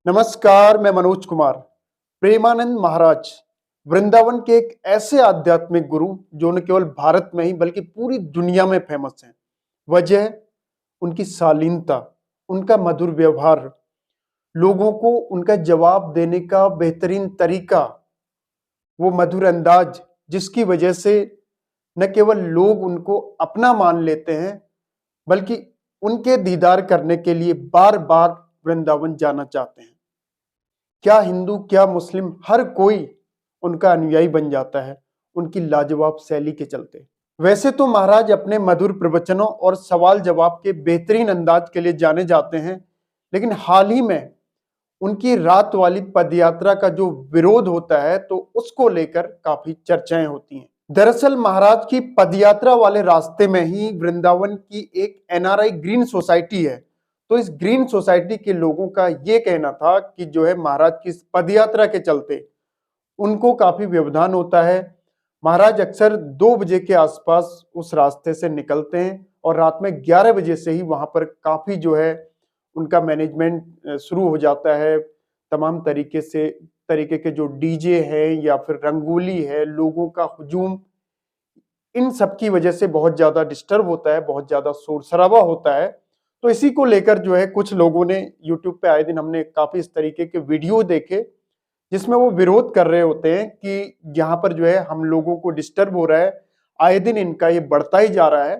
नमस्कार, मैं मनोज कुमार। प्रेमानंद महाराज वृंदावन के एक ऐसे आध्यात्मिक गुरु जो न केवल भारत में ही बल्कि पूरी दुनिया में फेमस हैं। वजह उनकी शालीनता, उनका मधुर व्यवहार, लोगों को उनका जवाब देने का बेहतरीन तरीका, वो मधुर अंदाज जिसकी वजह से न केवल लोग उनको अपना मान लेते हैं बल्कि उनके दीदार करने के लिए बार बार वृंदावन जाना चाहते हैं। क्या हिंदू क्या मुस्लिम हर कोई उनका अनुयायी बन जाता है उनकी लाजवाब शैली के चलते। वैसे तो महाराज अपने मधुर प्रवचनों और सवाल जवाब के बेहतरीन अंदाज के लिए जाने जाते हैं, लेकिन हाल ही में उनकी रात वाली पदयात्रा का जो विरोध होता है तो उसको लेकर काफी चर्चाएं होती हैं। दरअसल महाराज की पदयात्रा वाले रास्ते में ही वृंदावन की एक एनआरआई ग्रीन सोसाइटी है। तो इस ग्रीन सोसाइटी के लोगों का ये कहना था कि जो है महाराज की इस पदयात्रा के चलते उनको काफी व्यवधान होता है। महाराज अक्सर 2 बजे के आसपास उस रास्ते से निकलते हैं और रात में 11 बजे से ही वहां पर काफी जो है उनका मैनेजमेंट शुरू हो जाता है। तमाम तरीके के जो डीजे हैं या फिर रंगोली है, लोगों का हुजूम, इन सब की वजह से बहुत ज्यादा डिस्टर्ब होता है, बहुत ज्यादा शोर शराबा होता है। तो इसी को लेकर जो है कुछ लोगों ने यूट्यूब पे आए दिन हमने काफी इस तरीके के वीडियो देखे जिसमें वो विरोध कर रहे होते हैं कि यहाँ पर जो है हम लोगों को डिस्टर्ब हो रहा है, आए दिन इनका ये बढ़ता ही जा रहा है।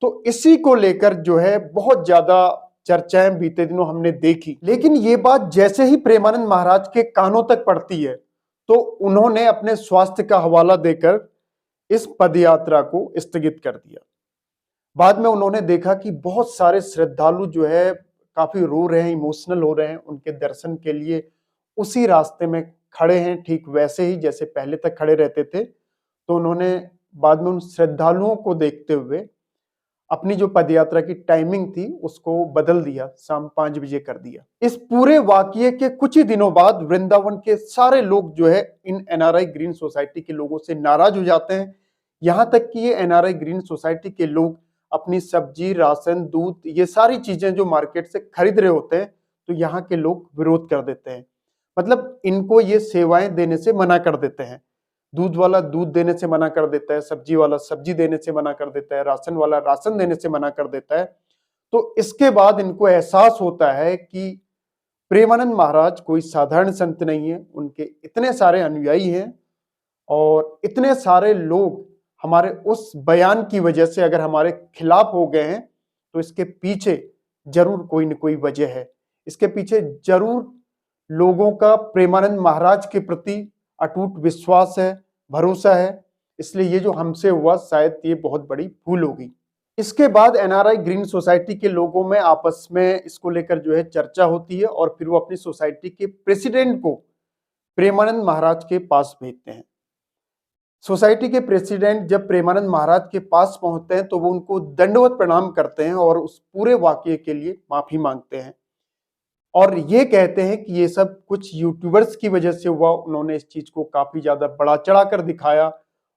तो इसी को लेकर जो है बहुत ज्यादा चर्चाएं बीते दिनों हमने देखी। लेकिन ये बात जैसे ही प्रेमानंद महाराज के कानों तक पड़ती है तो उन्होंने अपने स्वास्थ्य का हवाला देकर इस पदयात्रा को स्थगित कर दिया। बाद में उन्होंने देखा कि बहुत सारे श्रद्धालु जो है काफी रो रहे हैं, इमोशनल हो रहे हैं उनके दर्शन के लिए, उसी रास्ते में खड़े हैं ठीक वैसे ही जैसे पहले तक खड़े रहते थे। तो उन्होंने बाद में उन श्रद्धालुओं को देखते हुए अपनी जो पदयात्रा की टाइमिंग थी उसको बदल दिया, शाम 5 बजे कर दिया। इस पूरे वाकये के कुछ ही दिनों बाद वृंदावन के सारे लोग जो है इन एनआरआई ग्रीन सोसाइटी के लोगों से नाराज हो जाते हैं। यहां तक कि ये एनआरआई ग्रीन सोसाइटी के लोग अपनी सब्जी, राशन, दूध, ये सारी चीजें जो मार्केट से खरीद रहे होते हैं तो यहाँ के लोग विरोध कर देते हैं। मतलब इनको ये सेवाएं देने से मना कर देते हैं। दूध वाला दूध देने से मना कर देता है, सब्जी वाला सब्जी देने से मना कर देता है, राशन वाला राशन देने से मना कर देता है। तो इसके बाद इनको एहसास होता है कि प्रेमानंद महाराज कोई साधारण संत नहीं है, उनके इतने सारे अनुयायी हैं और इतने सारे लोग हमारे उस बयान की वजह से अगर हमारे खिलाफ हो गए हैं तो इसके पीछे जरूर कोई न कोई वजह है। इसके पीछे जरूर लोगों का प्रेमानंद महाराज के प्रति अटूट विश्वास है, भरोसा है। इसलिए ये जो हमसे हुआ शायद ये बहुत बड़ी भूल होगी। इसके बाद एनआरआई ग्रीन सोसाइटी के लोगों में आपस में इसको लेकर जो है चर्चा होती है और फिर वो अपनी सोसाइटी के प्रेसिडेंट को प्रेमानंद महाराज के पास भेजते हैं। सोसाइटी के प्रेसिडेंट जब प्रेमानंद महाराज के पास पहुंचते हैं तो वो उनको दंडवत प्रणाम करते हैं और उस पूरे वाकये के लिए माफी मांगते हैं और ये कहते हैं कि ये सब कुछ यूट्यूबर्स की वजह से हुआ। उन्होंने इस चीज को काफी ज्यादा बढ़ा चढ़ा कर दिखाया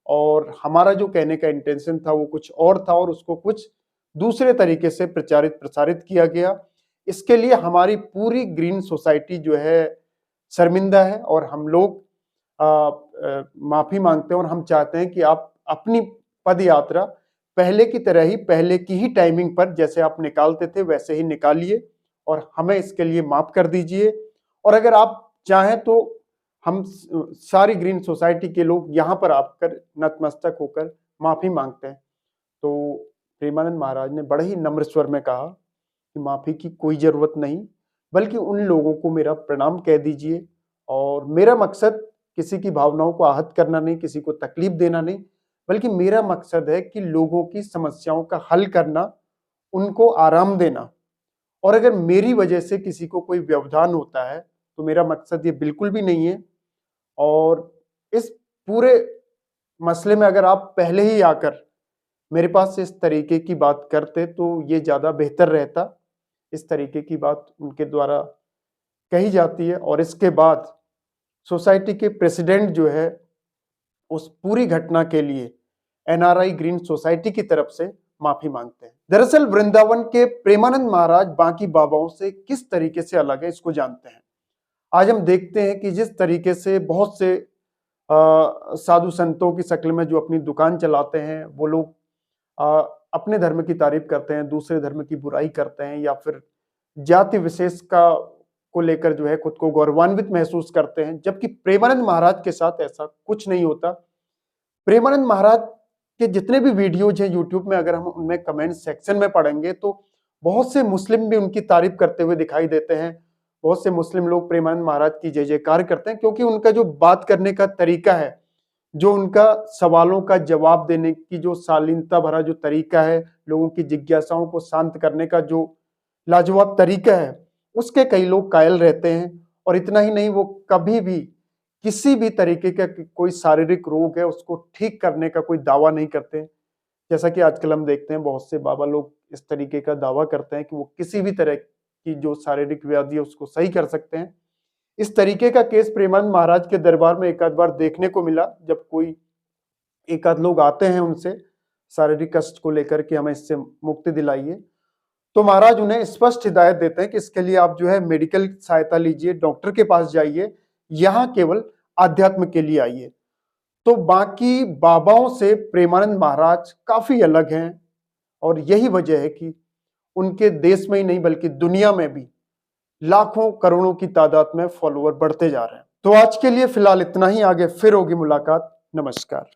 और हमारा जो कहने का इंटेंशन था वो कुछ और था और उसको कुछ दूसरे तरीके से प्रचारित प्रसारित किया गया। इसके लिए हमारी पूरी ग्रीन सोसाइटी जो है शर्मिंदा है और हम लोग माफी मांगते हैं और हम चाहते हैं कि आप अपनी पद यात्रा पहले की तरह ही, पहले की ही टाइमिंग पर जैसे आप निकालते थे वैसे ही निकालिए और हमें इसके लिए माफ कर दीजिए। और अगर आप चाहें तो हम सारी ग्रीन सोसाइटी के लोग यहाँ पर आकर नतमस्तक होकर माफी मांगते हैं। तो प्रेमानंद महाराज ने बड़े ही नम्र स्वर में कहा कि माफी की कोई जरूरत नहीं, बल्कि उन लोगों को मेरा प्रणाम कह दीजिए। और मेरा मकसद किसी की भावनाओं को आहत करना नहीं, किसी को तकलीफ देना नहीं, बल्कि मेरा मकसद है कि लोगों की समस्याओं का हल करना, उनको आराम देना। और अगर मेरी वजह से किसी को कोई व्यवधान होता है तो मेरा मकसद ये बिल्कुल भी नहीं है। और इस पूरे मसले में अगर आप पहले ही आकर मेरे पास इस तरीके की बात करते तो ये ज्यादा बेहतर रहता। इस तरीके की बात उनके द्वारा कही जाती है और इसके बाद सोसाइटी के प्रेसिडेंट जो है उस पूरी घटना के लिए एनआरआई ग्रीन सोसाइटी की तरफ से माफी मांगते हैं। दरअसल वृंदावन के प्रेमानंद महाराज बाकी बाबाओं से किस तरीके से अलग है इसको जानते हैं। आज हम देखते हैं कि जिस तरीके से बहुत से साधु संतों की शक्ल में जो अपनी दुकान चलाते हैं, वो लोग अपने धर्म की तारीफ करते हैं, दूसरे धर्म की बुराई करते हैं, या फिर जाति विशेष का को लेकर जो है खुद को गौरवान्वित महसूस करते हैं, जबकि प्रेमानंद महाराज के साथ ऐसा कुछ नहीं होता। प्रेमानंद महाराज के जितने भी वीडियोज हैं यूट्यूब में, अगर हम उनमें कमेंट सेक्शन में पढ़ेंगे तो बहुत से मुस्लिम भी उनकी तारीफ करते हुए दिखाई देते हैं। बहुत से मुस्लिम लोग प्रेमानंद महाराज की जय जयकार करते हैं, क्योंकि उनका जो बात करने का तरीका है, जो उनका सवालों का जवाब देने की जो शालीनता भरा जो तरीका है, लोगों की जिज्ञासाओं को शांत करने का जो लाजवाब तरीका है, उसके कई लोग कायल रहते हैं। और इतना ही नहीं, वो कभी भी किसी भी तरीके का कोई शारीरिक रोग है उसको ठीक करने का कोई दावा नहीं करते। जैसा कि आजकल हम देखते हैं बहुत से बाबा लोग इस तरीके का दावा करते हैं कि वो किसी भी तरह की जो शारीरिक व्याधि है उसको सही कर सकते हैं। इस तरीके का केस प्रेमानंद महाराज के दरबार में एक आध बार देखने को मिला, जब कोई एक आध लोग आते हैं उनसे शारीरिक कष्ट को लेकर के हमें इससे मुक्ति दिलाइए, तो महाराज उन्हें स्पष्ट हिदायत देते हैं कि इसके लिए आप जो है मेडिकल सहायता लीजिए, डॉक्टर के पास जाइए, यहाँ केवल आध्यात्म के लिए आइए। तो बाकी बाबाओं से प्रेमानंद महाराज काफी अलग हैं, और यही वजह है कि उनके देश में ही नहीं बल्कि दुनिया में भी लाखों करोड़ों की तादाद में फॉलोअर बढ़ते जा रहे हैं। तो आज के लिए फिलहाल इतना ही, आगे फिर होगी मुलाकात। नमस्कार।